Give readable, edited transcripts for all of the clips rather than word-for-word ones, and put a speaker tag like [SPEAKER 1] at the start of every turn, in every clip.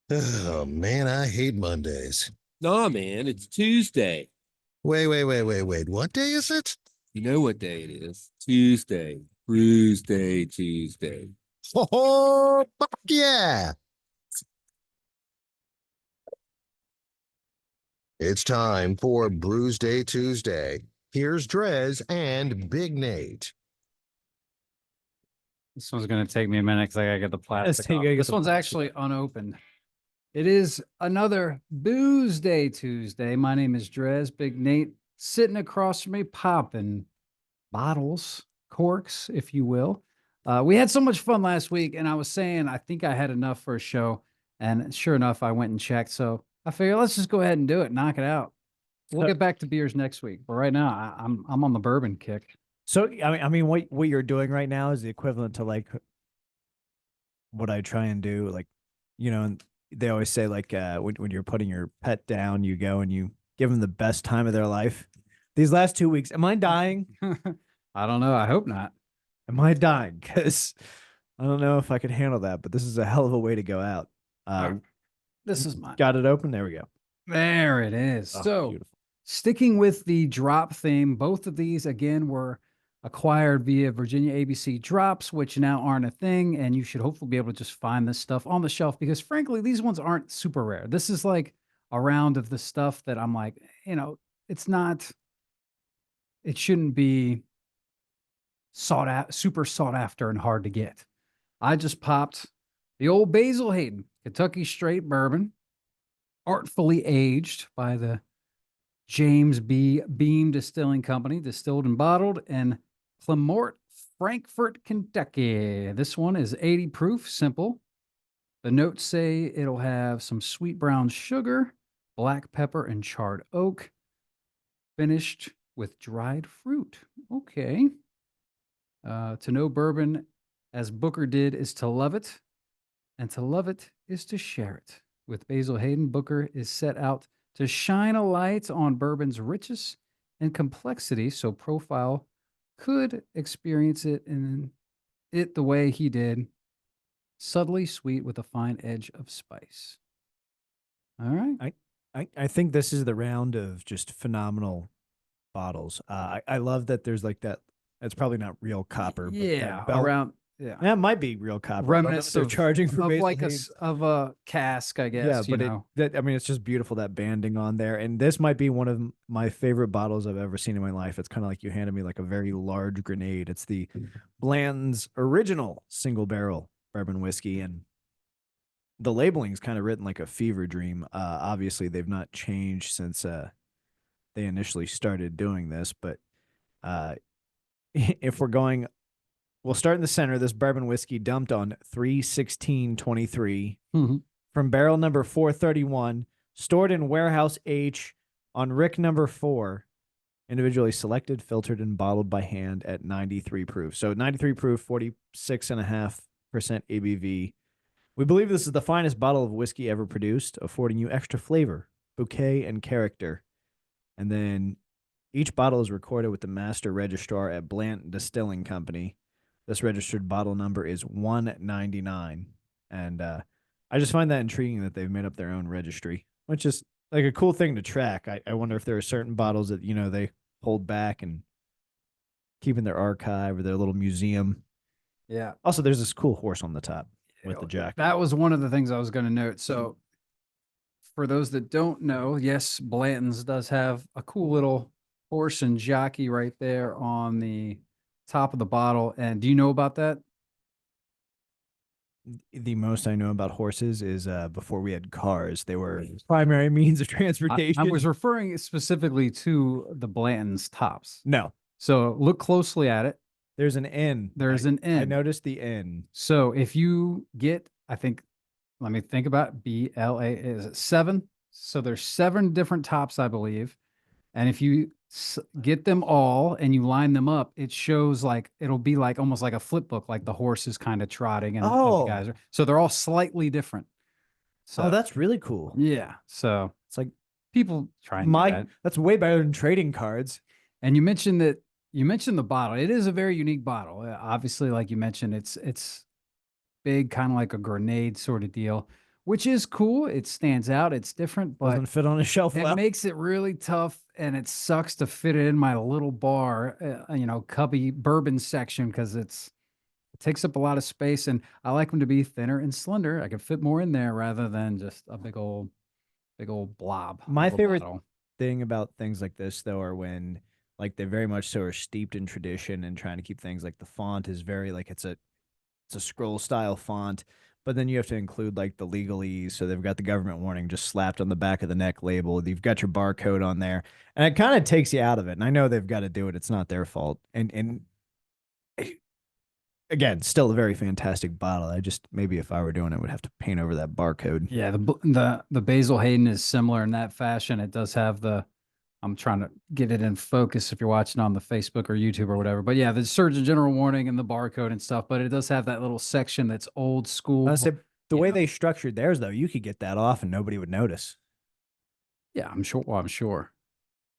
[SPEAKER 1] Oh man, I hate Mondays.
[SPEAKER 2] Nah, man, it's Tuesday.
[SPEAKER 1] Wait. What day is it?
[SPEAKER 2] You know what day it is? Tuesday. Brewsday Tuesday.
[SPEAKER 1] Oh, fuck yeah. It's time for Brewsday Tuesday. Here's DreZ and Big Nate.
[SPEAKER 3] This one's gonna take me a minute because I gotta get the plastic
[SPEAKER 4] you
[SPEAKER 3] off.
[SPEAKER 4] gotta get
[SPEAKER 3] This
[SPEAKER 4] the
[SPEAKER 3] one's
[SPEAKER 4] plastic
[SPEAKER 3] actually unopened. It is another Booze Tuesday. My name is DreZ. Big Nate sitting across from me, popping bottles, corks, if you will. We had so much fun last week, and I was saying I think I had enough for a show, and sure enough, I went and checked. So I figured let's just go ahead and do it, knock it out. We'll get back to beers next week, but right now I'm on the bourbon kick.
[SPEAKER 4] So I mean, what you're doing right now is the equivalent to like what I try and do. Like, and they always say like when you're putting your pet down, you go and you give them the best time of their life. These last 2 weeks, am I dying?
[SPEAKER 3] I don't know. I hope not.
[SPEAKER 4] Am I dying? Because I don't know if I could handle that. But this is a hell of a way to go out.
[SPEAKER 3] This is mine.
[SPEAKER 4] Got it open. There we go.
[SPEAKER 3] There it is.
[SPEAKER 4] Oh,
[SPEAKER 3] So,
[SPEAKER 4] beautiful.
[SPEAKER 3] sticking with the drop theme, both of these again were acquired via Virginia ABC drops, which now aren't a thing. And you should hopefully be able to just find this stuff on the shelf because, frankly, these ones aren't super rare. This is like a round of the stuff that I'm like, it's not, it shouldn't be super sought after and hard to get. I just popped the old Basil Hayden Kentucky Straight Bourbon, artfully aged by the James B. Beam Distilling Company, distilled and bottled in Clemort, Frankfort, Kentucky. This one is 80 proof, simple. The notes say it'll have some sweet brown sugar, black pepper, and charred oak, finished with dried fruit. Okay. To know bourbon as Booker did is to love it, and to love it is to share it. With Basil Hayden, Booker is set out to shine a light on bourbon's richness and complexity so profile could experience it in it the way he did, subtly sweet with a fine edge of spice. All right.
[SPEAKER 4] I think this is the round of just phenomenal bottles. I love that there's like that. It's probably not real copper. But
[SPEAKER 3] Yeah,
[SPEAKER 4] that belt,
[SPEAKER 3] around yeah.
[SPEAKER 4] that might be real copper.
[SPEAKER 3] Remnants
[SPEAKER 4] They're
[SPEAKER 3] of,
[SPEAKER 4] charging for
[SPEAKER 3] of
[SPEAKER 4] Basil
[SPEAKER 3] like
[SPEAKER 4] Hayden.
[SPEAKER 3] of a cask, I guess.
[SPEAKER 4] Yeah, but I mean, it's just beautiful that banding on there. And this might be one of my favorite bottles I've ever seen in my life. It's kind of like you handed me like a very large grenade. It's the Bland's original single barrel bourbon whiskey, and the labeling is kind of written like a fever dream. Obviously, they've not changed since they initially started doing this, but if we're going, we'll start in the center. This bourbon whiskey dumped on 3/16/23 from barrel number 431, stored in warehouse H on Rick number 4, individually selected, filtered, and bottled by hand at 93 proof. So 93 proof, 46.5% ABV. We believe this is the finest bottle of whiskey ever produced, affording you extra flavor, bouquet, and character. And then each bottle is recorded with the master registrar at Blant Distilling Company. This registered bottle number is 199. And I just find that intriguing that they've made up their own registry, which is like a cool thing to track. I wonder if there are certain bottles that, they hold back and keep in their archive or their little museum.
[SPEAKER 3] Yeah.
[SPEAKER 4] Also, there's this cool horse on the top with the jack.
[SPEAKER 3] That was one of the things I was going to note. So for those that don't know, yes, Blanton's does have a cool little horse and jockey right there on the top of the bottle. And do you know about that?
[SPEAKER 4] The most I know about horses is before we had cars, they were primary means of transportation.
[SPEAKER 3] I was referring specifically to the Blanton's tops.
[SPEAKER 4] No.
[SPEAKER 3] So look closely at it.
[SPEAKER 4] There's an N.
[SPEAKER 3] There's an N.
[SPEAKER 4] I noticed the N.
[SPEAKER 3] So if you get, let me think about it, BLA, is it 7? So there's 7 different tops, I believe. And if you get them all and you line them up, it shows like, it'll be like almost like a flip book, like the horse is kind of trotting and the guys are, so they're all slightly different. So
[SPEAKER 4] that's really cool.
[SPEAKER 3] Yeah. So
[SPEAKER 4] it's like
[SPEAKER 3] people trying to do that.
[SPEAKER 4] That's way better than trading cards.
[SPEAKER 3] And you mentioned the bottle. It is a very unique bottle. Obviously, like you mentioned, it's big, kind of like a grenade sort of deal. which is cool. It stands out. It's different, but
[SPEAKER 4] Doesn't fit on a shelf
[SPEAKER 3] it
[SPEAKER 4] well.
[SPEAKER 3] makes it really tough, and it sucks to fit it in my little bar, cubby bourbon section because it takes up a lot of space, and I like them to be thinner and slender. I can fit more in there rather than just a big old blob.
[SPEAKER 4] My
[SPEAKER 3] of a
[SPEAKER 4] favorite
[SPEAKER 3] bottle.
[SPEAKER 4] thing about things like this, though, are when like they very much so are steeped in tradition and trying to keep things like the font is very like it's a scroll style font, but then you have to include like the legalese. So they've got the government warning just slapped on the back of the neck label. You've got your barcode on there, and it kind of takes you out of it. And I know they've got to do it; it's not their fault. And again, still a very fantastic bottle. I just maybe if I were doing it, would have to paint over that barcode.
[SPEAKER 3] Yeah, the Basil Hayden is similar in that fashion. It does have the. I'm trying to get it in focus if you're watching on the Facebook or YouTube or whatever. But yeah, the Surgeon General warning and the barcode and stuff. But it does have that little section that's old school.
[SPEAKER 4] The way they structured theirs, though, you could get that off and nobody would notice.
[SPEAKER 3] Yeah, I'm sure. Well, I'm sure.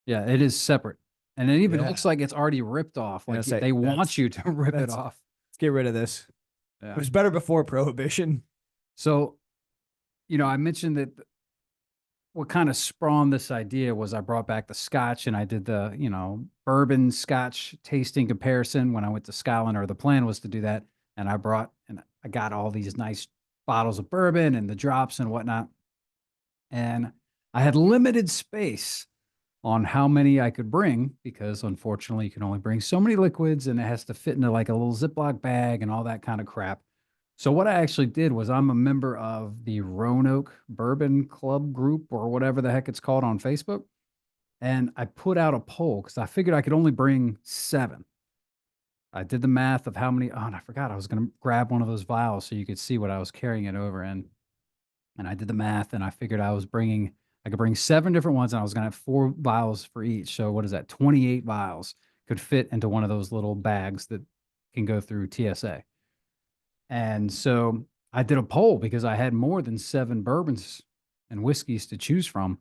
[SPEAKER 3] Yeah, it is separate, and it even looks like it's already ripped off. Like they want you to rip it off.
[SPEAKER 4] Let's get rid of this.
[SPEAKER 3] Yeah.
[SPEAKER 4] It was better before Prohibition.
[SPEAKER 3] So, I mentioned that what kind of spawned this idea was I brought back the Scotch and I did the, bourbon Scotch tasting comparison when I went to Scotland, or the plan was to do that. And I got all these nice bottles of bourbon and the drops and whatnot. And I had limited space on how many I could bring because unfortunately you can only bring so many liquids and it has to fit into like a little Ziploc bag and all that kind of crap. So what I actually did was I'm a member of the Roanoke Bourbon Club group or whatever the heck it's called on Facebook. And I put out a poll because I figured I could only bring 7. I did the math of how many, and I forgot I was going to grab one of those vials so you could see what I was carrying it over in. And I did the math and I figured I could bring 7 different ones and I was going to have 4 vials for each. So what is that? 28 vials could fit into one of those little bags that can go through TSA. And so I did a poll because I had more than 7 bourbons and whiskeys to choose from.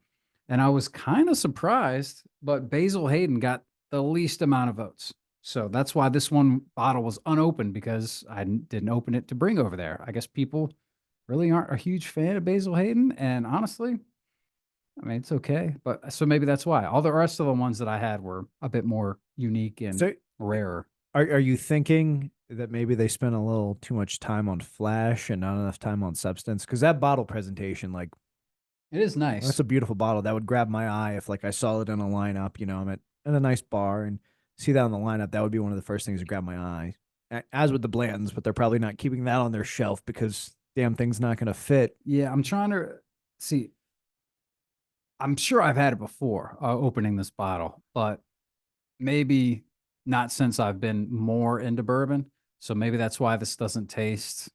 [SPEAKER 3] And I was kind of surprised, but Basil Hayden got the least amount of votes. So that's why this one bottle was unopened, because I didn't open it to bring over there. I guess people really aren't a huge fan of Basil Hayden. And honestly, I mean, it's okay. But so maybe that's why. All the rest of the ones that I had were a bit more unique and rarer.
[SPEAKER 4] Are you thinking that maybe they spent a little too much time on flash and not enough time on substance? Because that bottle presentation, like,
[SPEAKER 3] it is nice.
[SPEAKER 4] That's a beautiful bottle. That would grab my eye if, like, I saw it in a lineup. I'm at a nice bar and see that on the lineup. That would be one of the first things to grab my eye. As with the Blantons, but they're probably not keeping that on their shelf because damn thing's not going to fit.
[SPEAKER 3] Yeah, I'm trying to see. I'm sure I've had it before opening this bottle, but maybe not since I've been more into bourbon. So maybe that's why this doesn't taste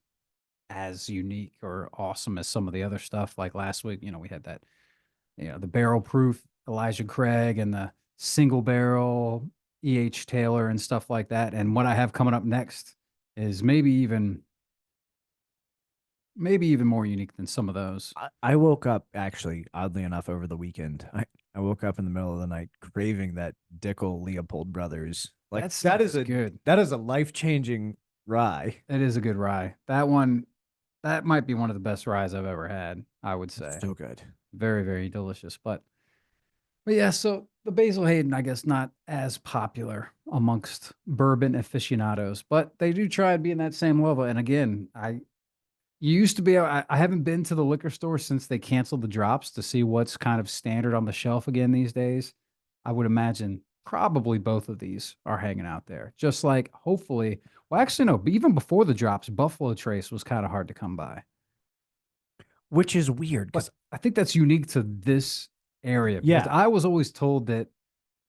[SPEAKER 3] as unique or awesome as some of the other stuff. Like last week, we had that, the barrel proof Elijah Craig and the single barrel E.H. Taylor and stuff like that. And what I have coming up next is maybe even more unique than some of those.
[SPEAKER 4] I woke up, actually, oddly enough, over the weekend. I woke up in the middle of the night craving that Dickel Leopold Brothers. Like, that is a life-changing rye.
[SPEAKER 3] It is a good rye. That might be one of the best ryes I've ever had, I would say.
[SPEAKER 4] So good.
[SPEAKER 3] Very, very delicious. But yeah, so the Basil Hayden, I guess, not as popular amongst bourbon aficionados, but they do try to be in that same level. And again, you used to be, I haven't been to the liquor store since they canceled the drops to see what's kind of standard on the shelf again these days. I would imagine probably both of these are hanging out there. Just like, hopefully, well, actually, no, even before the drops, Buffalo Trace was kind of hard to come by.
[SPEAKER 4] Which is weird.
[SPEAKER 3] But I think that's unique to this area.
[SPEAKER 4] Yeah.
[SPEAKER 3] I was always told that,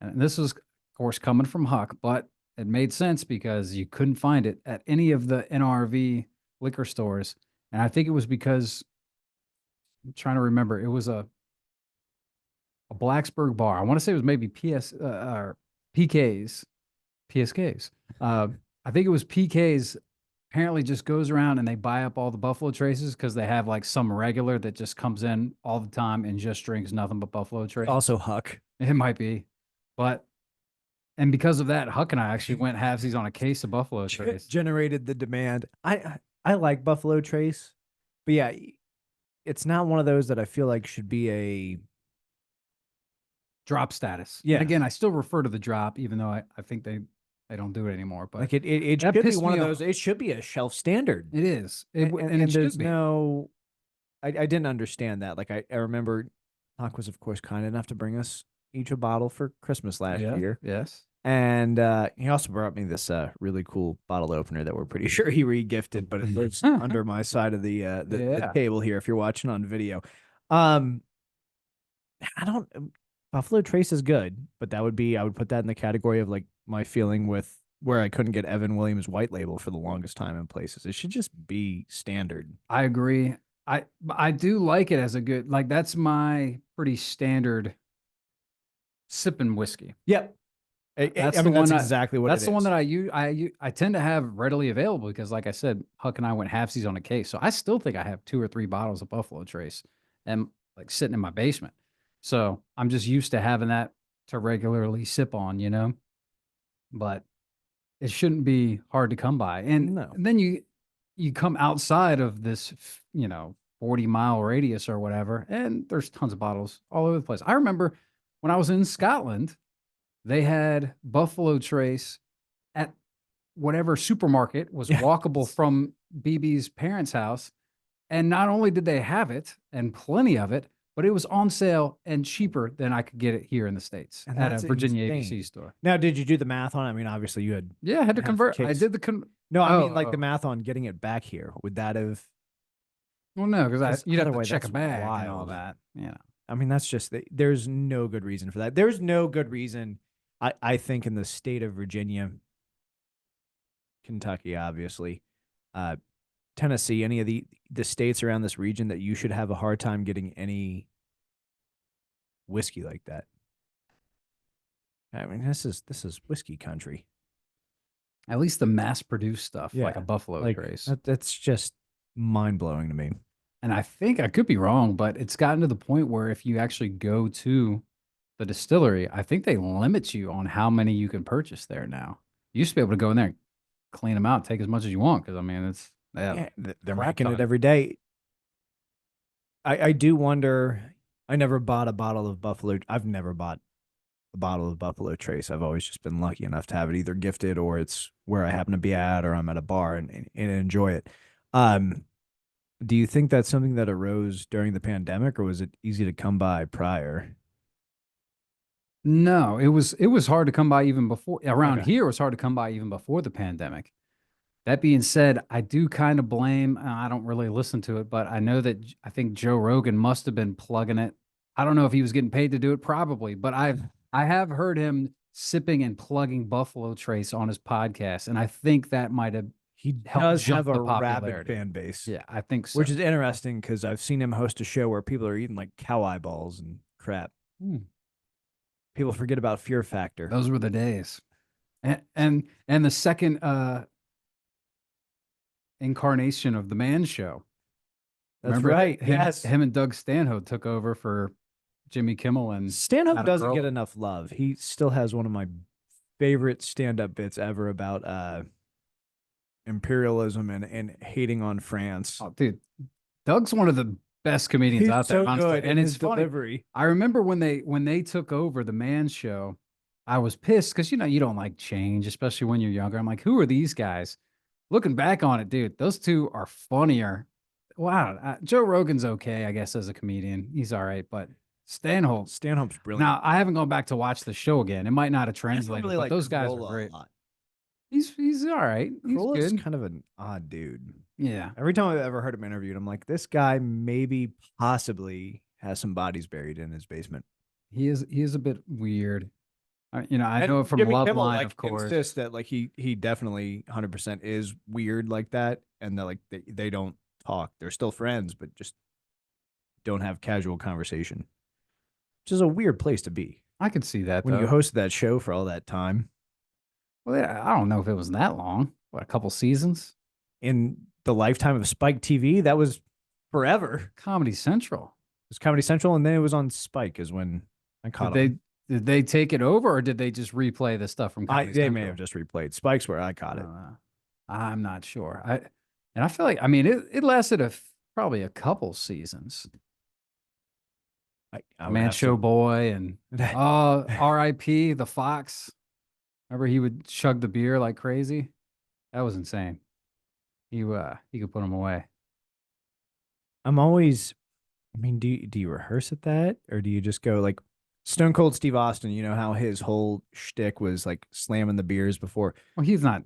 [SPEAKER 3] and this was, of course, coming from Huck, but it made sense because you couldn't find it at any of the NRV liquor stores. And I think it was because, I'm trying to remember, it was a Blacksburg bar. I want to say it was maybe or PK's. I think it was PK's. Apparently just goes around and they buy up all the Buffalo Traces because they have like some regular that just comes in all the time and just drinks nothing but Buffalo Trace.
[SPEAKER 4] Also Huck.
[SPEAKER 3] It might be. And because of that, Huck and I actually went halvesies on a case of Buffalo Trace.
[SPEAKER 4] Generated the demand. I like Buffalo Trace, but yeah, it's not one of those that I feel like should be a
[SPEAKER 3] Drop status.
[SPEAKER 4] Yeah.
[SPEAKER 3] And again, I still refer to the drop, even though I think they don't do it anymore. But
[SPEAKER 4] like it
[SPEAKER 3] that
[SPEAKER 4] should be
[SPEAKER 3] pissed
[SPEAKER 4] one of
[SPEAKER 3] me
[SPEAKER 4] those.
[SPEAKER 3] off.
[SPEAKER 4] It should be a shelf standard.
[SPEAKER 3] It is.
[SPEAKER 4] And,
[SPEAKER 3] And it
[SPEAKER 4] there's
[SPEAKER 3] should be.
[SPEAKER 4] no, I didn't understand that. Like I remember Hawk was of course kind enough to bring us each a bottle for Christmas last year.
[SPEAKER 3] Yes.
[SPEAKER 4] And he also brought me this really cool bottle opener that we're pretty sure he re-gifted, but it lives under my side of the table here if you're watching on video. I don't Buffalo Trace is good, but I would put that in the category of like my feeling with where I couldn't get Evan Williams white label for the longest time in places. It should just be standard.
[SPEAKER 3] I agree. I do like it as a good, like that's my pretty standard sipping whiskey.
[SPEAKER 4] Yep.
[SPEAKER 3] That's
[SPEAKER 4] I mean,
[SPEAKER 3] the one
[SPEAKER 4] that's exactly what
[SPEAKER 3] that's
[SPEAKER 4] it
[SPEAKER 3] the one
[SPEAKER 4] is.
[SPEAKER 3] that I tend to have readily available because, like I said, Huck and I went halfsies on a case, so I still think I have 2 or 3 bottles of Buffalo Trace, and like sitting in my basement. So I'm just used to having that to regularly sip on, you know. But it shouldn't be hard to come by, and
[SPEAKER 4] No.
[SPEAKER 3] then you come outside of this, 40-mile radius or whatever, and there's tons of bottles all over the place. I remember when I was in Scotland. They had Buffalo Trace at whatever supermarket was walkable from BB's parents' house. And not only did they have it and plenty of it, but it was on sale and cheaper than I could get it here in the States
[SPEAKER 4] And
[SPEAKER 3] at a
[SPEAKER 4] that's
[SPEAKER 3] Virginia
[SPEAKER 4] insane.
[SPEAKER 3] ABC store.
[SPEAKER 4] Now, did you do the math on it? I mean, obviously you had.
[SPEAKER 3] Yeah, I had to
[SPEAKER 4] Half
[SPEAKER 3] convert. I
[SPEAKER 4] case.
[SPEAKER 3] did the
[SPEAKER 4] No, I mean
[SPEAKER 3] Oh,
[SPEAKER 4] like
[SPEAKER 3] oh.
[SPEAKER 4] the math on getting it back here. Would that have?
[SPEAKER 3] well, no, because you'd have
[SPEAKER 4] otherwise
[SPEAKER 3] to check a
[SPEAKER 4] that's
[SPEAKER 3] bag and all
[SPEAKER 4] wild.
[SPEAKER 3] that. Yeah.
[SPEAKER 4] I mean, that's just there's no good reason for that. There's no good reason. I think in the state of Virginia, Kentucky, obviously, Tennessee, any of the states around this region that you should have a hard time getting any whiskey like that. I mean, this is whiskey country.
[SPEAKER 3] At least the mass-produced stuff, like a
[SPEAKER 4] Yeah,
[SPEAKER 3] Buffalo
[SPEAKER 4] Like
[SPEAKER 3] Trace.
[SPEAKER 4] that's just mind blowing to me.
[SPEAKER 3] And I think I could be wrong, but it's gotten to the point where if you actually go to the distillery, I think they limit you on how many you can purchase there now. You used to be able to go in there, clean them out, take as much as you want. Because I mean, it's
[SPEAKER 4] Yeah, they're
[SPEAKER 3] crap
[SPEAKER 4] making
[SPEAKER 3] ton.
[SPEAKER 4] it every day. I do wonder. I never bought a bottle of Buffalo. I've never bought a bottle of Buffalo Trace. I've always just been lucky enough to have it either gifted or it's where I happen to be at or I'm at a bar and enjoy it. Do you think that's something that arose during the pandemic or was it easy to come by prior?
[SPEAKER 3] No, it was hard to come by even before. Around
[SPEAKER 4] Okay.
[SPEAKER 3] here, it was hard to come by even before the pandemic. That being said, I do kind of blame. I don't really listen to it, but I know that I think Joe Rogan must have been plugging it. I don't know if he was getting paid to do it, probably, but I have heard him sipping and plugging Buffalo Trace on his podcast, and I think that might have
[SPEAKER 4] He
[SPEAKER 3] helped
[SPEAKER 4] does
[SPEAKER 3] jump
[SPEAKER 4] have
[SPEAKER 3] the
[SPEAKER 4] a rabid
[SPEAKER 3] popularity.
[SPEAKER 4] fan base.
[SPEAKER 3] Yeah, I think so.
[SPEAKER 4] Which is interesting because I've seen him host a show where people are eating like cow eyeballs and crap.
[SPEAKER 3] Hmm.
[SPEAKER 4] People forget about Fear Factor.
[SPEAKER 3] Those were the days, and the second incarnation of the Man Show.
[SPEAKER 4] That's
[SPEAKER 3] Remember
[SPEAKER 4] right.
[SPEAKER 3] Him,
[SPEAKER 4] Yes.
[SPEAKER 3] him and Doug Stanhope took over for Jimmy Kimmel, and
[SPEAKER 4] Stanhope
[SPEAKER 3] Adam
[SPEAKER 4] doesn't get
[SPEAKER 3] Carolla.
[SPEAKER 4] enough love. He still has one of my favorite stand-up bits ever about imperialism and hating on France.
[SPEAKER 3] Oh, dude, Doug's one of the best comedians
[SPEAKER 4] He's
[SPEAKER 3] out there,
[SPEAKER 4] so
[SPEAKER 3] honestly.
[SPEAKER 4] good,
[SPEAKER 3] And it's
[SPEAKER 4] his
[SPEAKER 3] funny.
[SPEAKER 4] delivery.
[SPEAKER 3] I remember when they took over the Man Show, I was pissed because you don't like change, especially when you're younger. I'm like, who are these guys? Looking back on it, dude, those two are funnier. Wow, Joe Rogan's okay, I guess, as a comedian. He's all right, but Stanhope's
[SPEAKER 4] brilliant.
[SPEAKER 3] now. I haven't gone back to watch the show again. It might not have
[SPEAKER 4] I don't
[SPEAKER 3] translated,
[SPEAKER 4] really
[SPEAKER 3] but
[SPEAKER 4] like
[SPEAKER 3] those guys
[SPEAKER 4] Carolla
[SPEAKER 3] are
[SPEAKER 4] a
[SPEAKER 3] great.
[SPEAKER 4] lot.
[SPEAKER 3] He's all right. He's
[SPEAKER 4] Carolla's
[SPEAKER 3] good.
[SPEAKER 4] kind of an odd dude.
[SPEAKER 3] Yeah.
[SPEAKER 4] Every time I've ever heard him interviewed, I'm like, this guy maybe possibly has some bodies buried in his basement.
[SPEAKER 3] He is a bit weird. I
[SPEAKER 4] And
[SPEAKER 3] know it from
[SPEAKER 4] Jimmy
[SPEAKER 3] Love
[SPEAKER 4] Kimmel,
[SPEAKER 3] Line,
[SPEAKER 4] like,
[SPEAKER 3] of course.
[SPEAKER 4] insists that like he definitely 100% is weird like that, and that like they don't talk. They're still friends, but just don't have casual conversation, which is a weird place to be
[SPEAKER 3] I could see that
[SPEAKER 4] when
[SPEAKER 3] though.
[SPEAKER 4] you hosted that show for all that time.
[SPEAKER 3] Well, yeah, I don't know if it was that long. What, a couple seasons?
[SPEAKER 4] In the lifetime of Spike TV, that was forever. It
[SPEAKER 3] Comedy Central.
[SPEAKER 4] was Comedy Central, and then it was on Spike is when I caught
[SPEAKER 3] Did
[SPEAKER 4] up.
[SPEAKER 3] they take it over, or did they just replay the stuff from Comedy
[SPEAKER 4] They may
[SPEAKER 3] Central?
[SPEAKER 4] have just replayed. Spike's where I caught it.
[SPEAKER 3] I'm not sure. I feel like, I mean, it lasted probably a couple seasons.
[SPEAKER 4] I would
[SPEAKER 3] Man
[SPEAKER 4] have
[SPEAKER 3] Show
[SPEAKER 4] to-
[SPEAKER 3] Boy and R.I.P. the Fox. Remember he would chug the beer like crazy? That was insane. He could put him away.
[SPEAKER 4] I'm always. I mean, do you rehearse at that, or do you just go like Stone Cold Steve Austin? You know how his whole shtick was like slamming the beers before.
[SPEAKER 3] Well, he's not.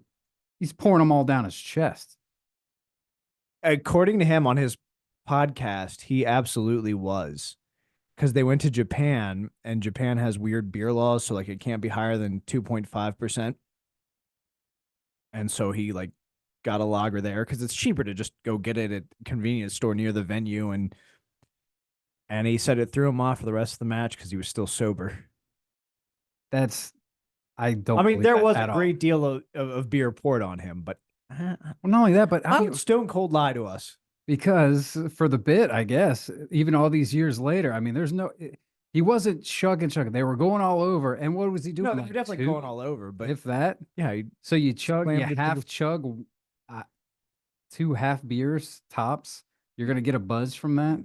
[SPEAKER 3] He's pouring them all down his chest.
[SPEAKER 4] According to him on his podcast, he absolutely was, because they went to Japan, and Japan has weird beer laws, so like it can't be higher than 2.5%. And so he like got a lager there because it's cheaper to just go get it at a convenience store near the venue, and he said it threw him off for the rest of the match because he was still sober.
[SPEAKER 3] I don't.
[SPEAKER 4] I mean,
[SPEAKER 3] believe
[SPEAKER 4] there
[SPEAKER 3] that
[SPEAKER 4] was
[SPEAKER 3] at
[SPEAKER 4] a
[SPEAKER 3] all.
[SPEAKER 4] great deal of beer poured on him, but
[SPEAKER 3] Well, not only that, but
[SPEAKER 4] how
[SPEAKER 3] I mean,
[SPEAKER 4] would Stone Cold lie to us?
[SPEAKER 3] because for the bit, I guess, even all these years later, I mean, he wasn't chugging. They were going all over. And what was he doing?
[SPEAKER 4] No, they're
[SPEAKER 3] Like
[SPEAKER 4] definitely
[SPEAKER 3] two,
[SPEAKER 4] going all over, but
[SPEAKER 3] if that.
[SPEAKER 4] yeah,
[SPEAKER 3] So you chug, you
[SPEAKER 4] slammed it to
[SPEAKER 3] half
[SPEAKER 4] the-
[SPEAKER 3] chug 2 half beers tops. You're gonna get a buzz from that.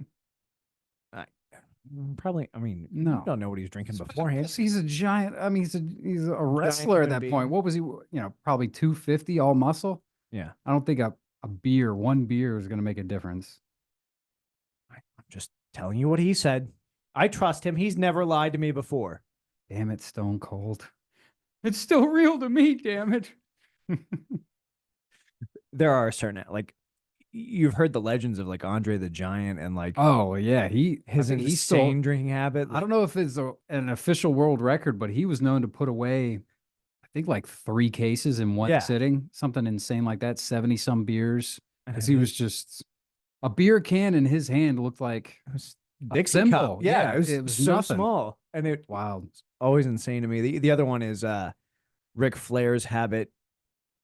[SPEAKER 4] probably. I mean,
[SPEAKER 3] No.
[SPEAKER 4] you don't know what he's drinking beforehand.
[SPEAKER 3] Plus, he's a giant. I mean, he's a wrestler at
[SPEAKER 4] human
[SPEAKER 3] that point.
[SPEAKER 4] being.
[SPEAKER 3] What was he? Probably 250, all muscle.
[SPEAKER 4] Yeah,
[SPEAKER 3] I don't think one beer is gonna make a difference.
[SPEAKER 4] I'm just telling you what he said. I trust him. He's never lied to me before.
[SPEAKER 3] Damn it, Stone Cold. It's still real to me. Damn it.
[SPEAKER 4] There are certain like you've heard the legends of like Andre the Giant and like
[SPEAKER 3] Oh yeah,
[SPEAKER 4] his
[SPEAKER 3] I think
[SPEAKER 4] insane drinking habit.
[SPEAKER 3] I don't know if it's an official world record, but he was known to put away, I think, like 3 cases in one
[SPEAKER 4] Yeah.
[SPEAKER 3] sitting, something insane like that, 70 some beers.
[SPEAKER 4] And
[SPEAKER 3] Because he was just a beer can in his hand looked like
[SPEAKER 4] it was
[SPEAKER 3] a
[SPEAKER 4] Dixie
[SPEAKER 3] thimble.
[SPEAKER 4] cup. Yeah,
[SPEAKER 3] it was
[SPEAKER 4] so
[SPEAKER 3] nothing.
[SPEAKER 4] small, and it
[SPEAKER 3] Wild.
[SPEAKER 4] always insane to me. The other one is Ric Flair's habit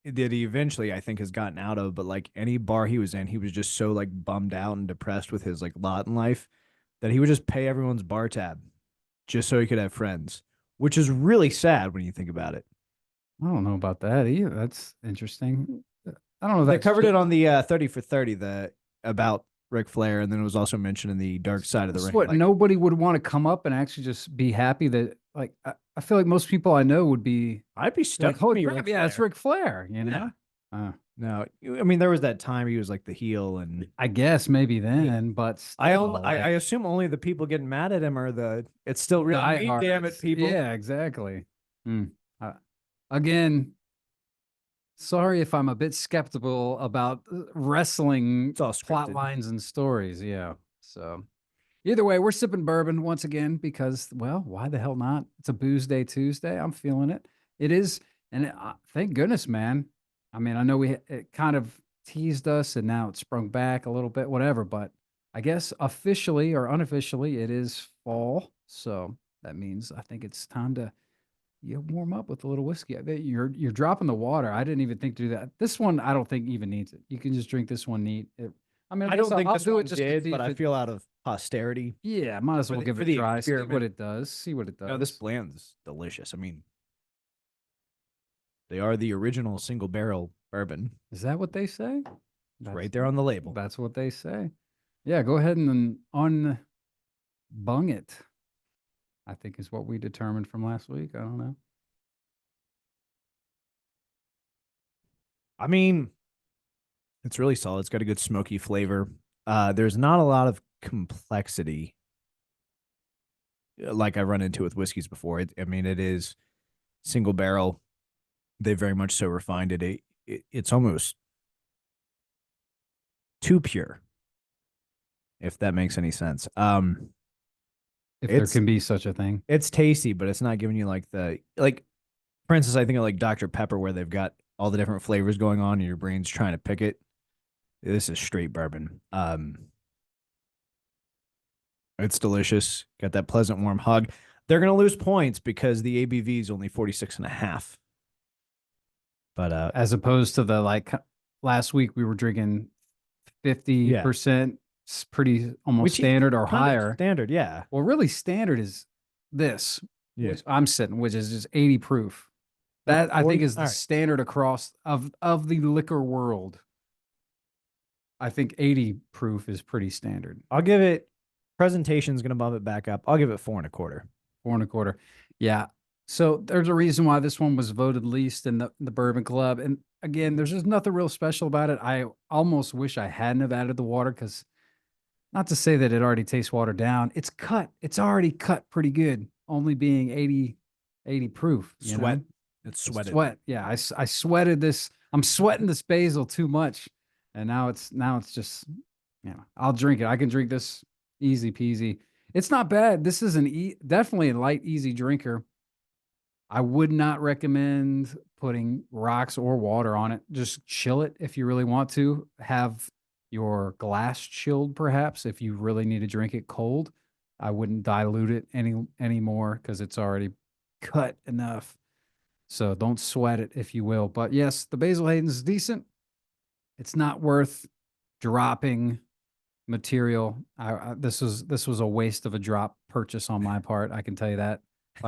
[SPEAKER 4] that he eventually I think has gotten out of, but like any bar he was in, he was just so like bummed out and depressed with his like lot in life that he would just pay everyone's bar tab just so he could have friends, which is really sad when you think about it.
[SPEAKER 3] I don't know about that either. That's interesting. I don't know.
[SPEAKER 4] They
[SPEAKER 3] That
[SPEAKER 4] covered it on the 30 for 30 about Ric Flair, and then it was also mentioned in the Dark Side of the
[SPEAKER 3] That's
[SPEAKER 4] Ring.
[SPEAKER 3] what
[SPEAKER 4] like,
[SPEAKER 3] nobody would want to come up and actually just be happy that, like, I feel like most people I know would be
[SPEAKER 4] I'd be
[SPEAKER 3] like,
[SPEAKER 4] stuck.
[SPEAKER 3] holy crap, yeah, it's Ric Flair, you know?
[SPEAKER 4] No, I mean there was that time he was like the heel, and
[SPEAKER 3] I guess maybe then, but
[SPEAKER 4] I
[SPEAKER 3] still,
[SPEAKER 4] I assume only the people getting mad at him are it's still real. I mean, damn it,
[SPEAKER 3] diehards.
[SPEAKER 4] people.
[SPEAKER 3] Yeah, exactly. Again, sorry if I'm a bit skeptical about wrestling
[SPEAKER 4] It's all
[SPEAKER 3] plot
[SPEAKER 4] scripted.
[SPEAKER 3] lines and stories. Yeah. So either way, we're sipping bourbon once again because, well, why the hell not? It's a Booze Day Tuesday. I'm feeling it. It is. And thank goodness, man. I mean, I know it kind of teased us and now it's sprung back a little bit, whatever. But I guess officially or unofficially, it is fall. So that means I think it's time to warm up with a little whiskey. You're dropping the water. I didn't even think to do that. This one, I don't think even needs it. You can just drink this one neat. I mean,
[SPEAKER 4] I don't think
[SPEAKER 3] I'll
[SPEAKER 4] this
[SPEAKER 3] do
[SPEAKER 4] one
[SPEAKER 3] it just to
[SPEAKER 4] did,
[SPEAKER 3] see
[SPEAKER 4] but
[SPEAKER 3] if
[SPEAKER 4] I
[SPEAKER 3] it-
[SPEAKER 4] feel out of posterity.
[SPEAKER 3] Yeah, might as
[SPEAKER 4] for
[SPEAKER 3] well
[SPEAKER 4] the-
[SPEAKER 3] give
[SPEAKER 4] for
[SPEAKER 3] it
[SPEAKER 4] the
[SPEAKER 3] a try. See what
[SPEAKER 4] experiment.
[SPEAKER 3] it does. See what it does.
[SPEAKER 4] No, this blend's delicious. I mean, they are the original single barrel bourbon.
[SPEAKER 3] Is that what they say?
[SPEAKER 4] It's right there on the label.
[SPEAKER 3] That's what they say. Yeah, go ahead and unbung it. I think is what we determined from last week. I don't know.
[SPEAKER 4] I mean, it's really solid. It's got a good smoky flavor. There's not a lot of complexity like I run into with whiskeys before. I mean, it is single barrel. They very much so refined it. It's almost too pure, if that makes any sense.
[SPEAKER 3] If there
[SPEAKER 4] It's-
[SPEAKER 3] can be such a thing.
[SPEAKER 4] It's tasty, but it's not giving you like for instance, I think of like Dr. Pepper where they've got all the different flavors going on and your brain's trying to pick it. This is straight bourbon. It's delicious. Got that pleasant warm hug. They're going to lose points because the ABV is only 46.5. But
[SPEAKER 3] As opposed to the last week we were drinking 50%, pretty almost
[SPEAKER 4] Which is
[SPEAKER 3] standard or
[SPEAKER 4] kind of
[SPEAKER 3] higher.
[SPEAKER 4] standard, yeah.
[SPEAKER 3] Well, really standard is this,
[SPEAKER 4] Yeah.
[SPEAKER 3] which I'm sitting, which is just 80 proof. That I think
[SPEAKER 4] 40?
[SPEAKER 3] is the
[SPEAKER 4] All right.
[SPEAKER 3] standard across of the liquor world. I think 80 proof is pretty standard.
[SPEAKER 4] I'll give it. Presentation's gonna bump it back up. I'll give it 4.25.
[SPEAKER 3] 4.25. Yeah. So there's a reason why this one was voted least in the Bourbon Club. And again, there's just nothing real special about it. I almost wish I hadn't have added the water because not to say that it already tastes watered down. It's cut. It's already cut pretty good, only being 80 proof. you know?
[SPEAKER 4] Sweat. It's sweated.
[SPEAKER 3] Sweat. Yeah. I sweated this. I'm sweating this basil too much. And now it's just, I'll drink it. I can drink this easy peasy. It's not bad. This is definitely a light, easy drinker. I would not recommend putting rocks or water on it. Just chill it if you really want to. Have your glass chilled, perhaps, if you really need to drink it cold. I wouldn't dilute it anymore because it's already cut enough. So don't sweat it, if you will. But yes, the Basil Hayden's is decent. It's not worth dropping material. This was a waste of a drop purchase on my part. I can tell you that. If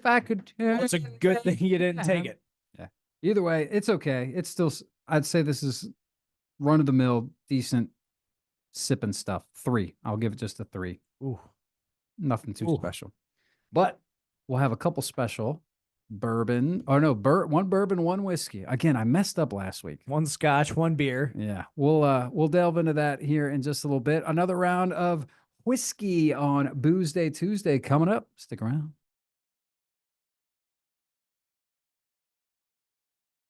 [SPEAKER 3] I could,
[SPEAKER 4] It's a good thing you didn't take it.
[SPEAKER 3] Yeah. Either way, it's okay. It's still. I'd say this is run of the mill, decent sipping stuff. 3. I'll give it just a 3.
[SPEAKER 4] Ooh.
[SPEAKER 3] Nothing too special. But we'll have a couple special bourbon. Oh no, one bourbon, one whiskey. Again, I messed up last week.
[SPEAKER 4] 1 scotch, 1 beer.
[SPEAKER 3] Yeah, we'll delve into that here in just a little bit. Another round of whiskey on Booze Day Tuesday coming up. Stick around.